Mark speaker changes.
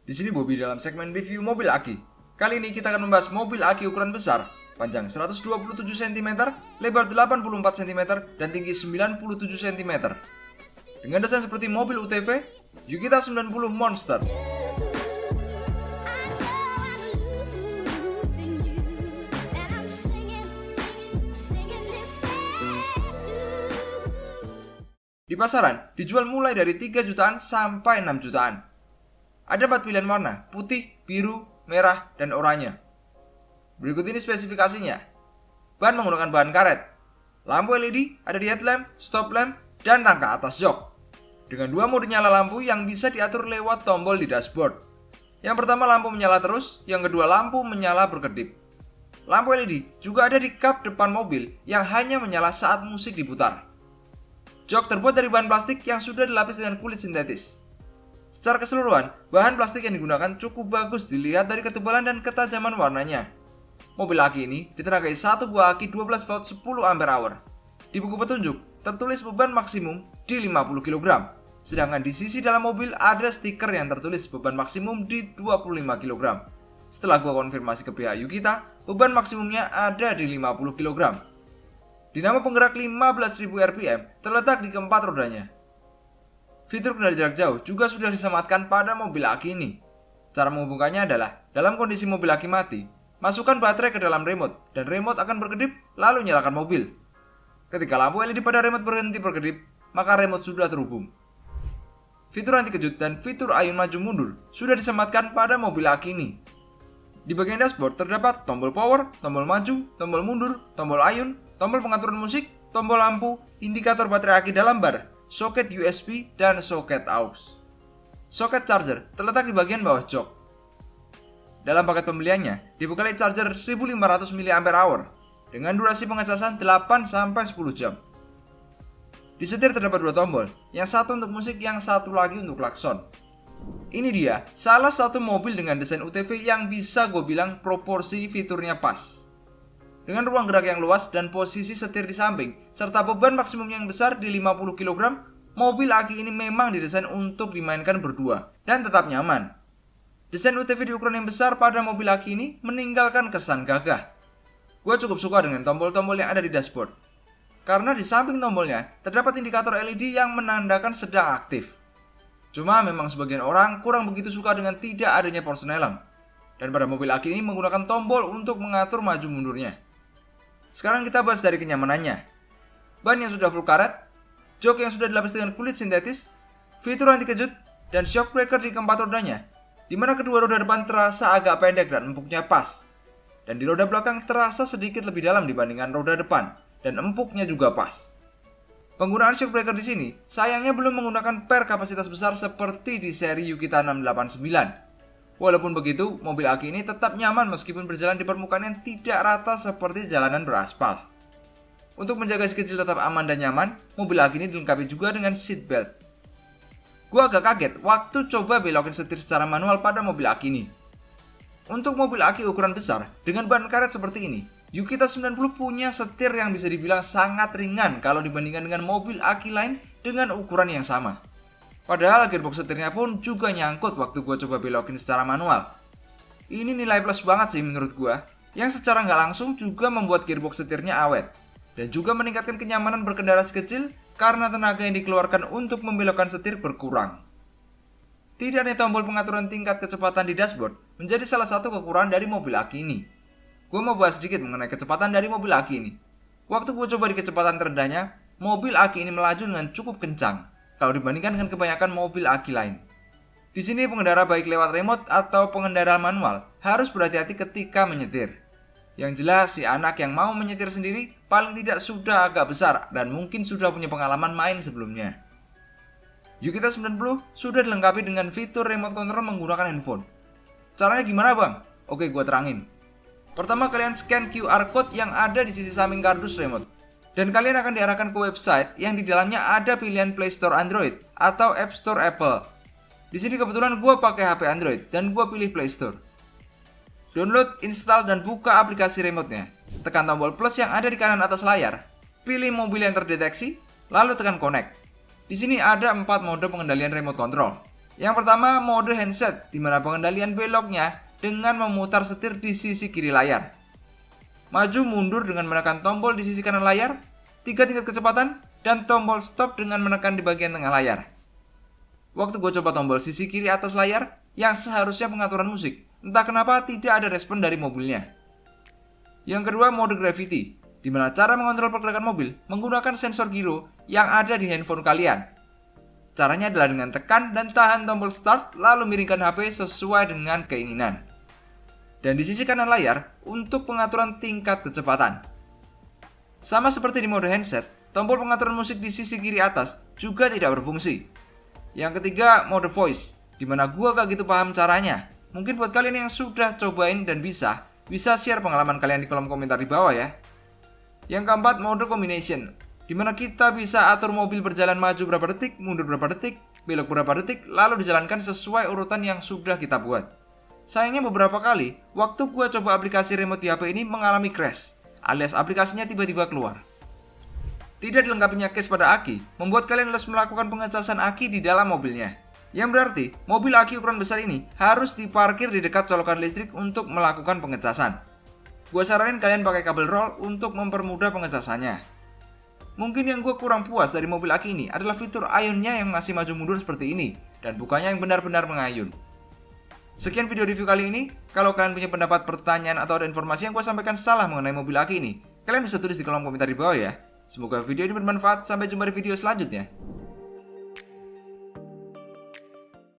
Speaker 1: Di sini Bobby dalam segmen review mobil Aki. Kali ini kita akan membahas mobil Aki ukuran besar, panjang 127 cm, lebar 84 cm, dan tinggi 97 cm. Dengan desain seperti mobil UTV, Yukita 90 Monster. Di pasaran, dijual mulai dari 3 jutaan sampai 6 jutaan. Ada 4 pilihan warna, putih, biru, merah, dan oranye. Berikut ini spesifikasinya. Ban menggunakan bahan karet. Lampu LED ada di headlamp, stop lamp, dan rangka atas jok. Dengan 2 mode nyala lampu yang bisa diatur lewat tombol di dashboard. Yang pertama lampu menyala terus, yang kedua lampu menyala berkedip. Lampu LED juga ada di kap depan mobil yang hanya menyala saat musik diputar. Jok terbuat dari bahan plastik yang sudah dilapis dengan kulit sintetis. Secara keseluruhan, bahan plastik yang digunakan cukup bagus dilihat dari ketebalan dan ketajaman warnanya. Mobil Aki ini ditenagai satu buah aki 12 volt 10 Ah. Di buku petunjuk, tertulis beban maksimum di 50 kg. Sedangkan di sisi dalam mobil ada stiker yang tertulis beban maksimum di 25 kg. Setelah gua konfirmasi ke pihak Yukita, beban maksimumnya ada di 50 kg. Dinamo penggerak 15.000 rpm terletak di keempat rodanya. Fitur kendali jarak jauh juga sudah disematkan pada mobil Aki ini. Cara menghubungkannya adalah, dalam kondisi mobil Aki mati, masukkan baterai ke dalam remote, dan remote akan berkedip, lalu nyalakan mobil. Ketika lampu LED pada remote berhenti berkedip, maka remote sudah terhubung. Fitur anti kejut dan fitur ayun maju mundur sudah disematkan pada mobil Aki ini. Di bagian dashboard terdapat tombol power, tombol maju, tombol mundur, tombol ayun, tombol pengaturan musik, tombol lampu, indikator baterai Aki dalam bar, soket USB, dan soket aux. Soket charger terletak di bagian bawah jok. Dalam paket pembeliannya, dibekali charger 1500 mAh dengan durasi pengecasan 8-10 jam. Di setir terdapat 2 tombol, yang satu untuk musik, yang satu lagi untuk klakson. Ini dia, salah satu mobil dengan desain UTV yang bisa gue bilang proporsi fiturnya pas. Dengan ruang gerak yang luas dan posisi setir di samping, serta beban maksimum yang besar di 50 kg, mobil Aki ini memang didesain untuk dimainkan berdua dan tetap nyaman. Desain UTV di ukuran yang besar pada mobil Aki ini meninggalkan kesan gagah. Gue cukup suka dengan tombol-tombol yang ada di dashboard, karena di samping tombolnya terdapat indikator LED yang menandakan sedang aktif. Cuma memang sebagian orang kurang begitu suka dengan tidak adanya porsen helm, dan pada mobil Aki ini menggunakan tombol untuk mengatur maju mundurnya. Sekarang kita bahas dari kenyamanannya. Ban yang sudah full karet, jok yang sudah dilapis dengan kulit sintetis, fitur anti kejut, dan shock breaker di keempat rodanya, di mana kedua roda depan terasa agak pendek dan empuknya pas, dan di roda belakang terasa sedikit lebih dalam dibandingkan roda depan, dan empuknya juga pas. Penggunaan shock breaker di sini sayangnya belum menggunakan per kapasitas besar seperti di seri Yukita 689. Walaupun begitu, mobil Aki ini tetap nyaman meskipun berjalan di permukaan yang tidak rata seperti jalanan beraspal. Untuk menjaga si kecil tetap aman dan nyaman, mobil Aki ini dilengkapi juga dengan seat belt. Gua agak kaget waktu coba belokin setir secara manual pada mobil Aki ini. Untuk mobil Aki ukuran besar dengan ban karet seperti ini, Yukita 90 punya setir yang bisa dibilang sangat ringan kalau dibandingkan dengan mobil Aki lain dengan ukuran yang sama. Padahal gearbox setirnya pun juga nyangkut waktu gue coba belokin secara manual. Ini nilai plus banget sih menurut gue, yang secara nggak langsung juga membuat gearbox setirnya awet, dan juga meningkatkan kenyamanan berkendara sekecil karena tenaga yang dikeluarkan untuk membelokkan setir berkurang. Tidak ada tombol pengaturan tingkat kecepatan di dashboard menjadi salah satu kekurangan dari mobil Aki ini. Gue mau bahas sedikit mengenai kecepatan dari mobil Aki ini. Waktu gue coba di kecepatan terendahnya, mobil Aki ini melaju dengan cukup kencang kalau dibandingkan dengan kebanyakan mobil Aki lain. Di sini pengendara baik lewat remote atau pengendara manual harus berhati-hati ketika menyetir. Yang jelas si anak yang mau menyetir sendiri paling tidak sudah agak besar dan mungkin sudah punya pengalaman main sebelumnya. Yukita 90 sudah dilengkapi dengan fitur remote control menggunakan handphone. Caranya gimana bang? Oke, gue terangin. Pertama, kalian scan QR code yang ada di sisi samping kardus remote, dan kalian akan diarahkan ke website yang di dalamnya ada pilihan Play Store Android atau App Store Apple. Di sini kebetulan gue pakai HP Android dan gue pilih Play Store. Download, install, dan buka aplikasi remote-nya. Tekan tombol plus yang ada di kanan atas layar. Pilih mobil yang terdeteksi, lalu tekan connect. Di sini ada 4 mode pengendalian remote control. Yang pertama, mode handset, di mana pengendalian beloknya dengan memutar setir di sisi kiri layar. Maju mundur dengan menekan tombol di sisi kanan layar, 3 tingkat kecepatan, dan tombol stop dengan menekan di bagian tengah layar. Waktu gue coba tombol sisi kiri atas layar, yang seharusnya pengaturan musik, entah kenapa tidak ada respon dari mobilnya. Yang kedua, mode gravity, di mana cara mengontrol pergerakan mobil menggunakan sensor giro yang ada di handphone kalian. Caranya adalah dengan tekan dan tahan tombol start lalu miringkan HP sesuai dengan keinginan. Dan di sisi kanan layar untuk pengaturan tingkat kecepatan. Sama seperti di mode handset, tombol pengaturan musik di sisi kiri atas juga tidak berfungsi. Yang ketiga, mode voice, di mana gua gak gitu paham caranya. Mungkin buat kalian yang sudah cobain dan bisa share pengalaman kalian di kolom komentar di bawah ya. Yang keempat, mode combination, di mana kita bisa atur mobil berjalan maju berapa detik, mundur berapa detik, belok berapa detik, lalu dijalankan sesuai urutan yang sudah kita buat. Sayangnya beberapa kali, waktu gue coba aplikasi remote di HP ini mengalami crash, alias aplikasinya tiba-tiba keluar. Tidak dilengkapinya case pada aki, membuat kalian harus melakukan pengecasan aki di dalam mobilnya. Yang berarti, mobil aki ukuran besar ini harus diparkir di dekat colokan listrik untuk melakukan pengecasan. Gue saranin kalian pakai kabel roll untuk mempermudah pengecasannya. Mungkin yang gue kurang puas dari mobil aki ini adalah fitur ayunnya yang masih maju mundur seperti ini, dan bukannya yang benar-benar mengayun. Sekian video review kali ini. Kalau kalian punya pendapat, pertanyaan, atau ada informasi yang gue sampaikan salah mengenai mobil aki ini, kalian bisa tulis di kolom komentar di bawah ya. Semoga video ini bermanfaat. Sampai jumpa di video selanjutnya.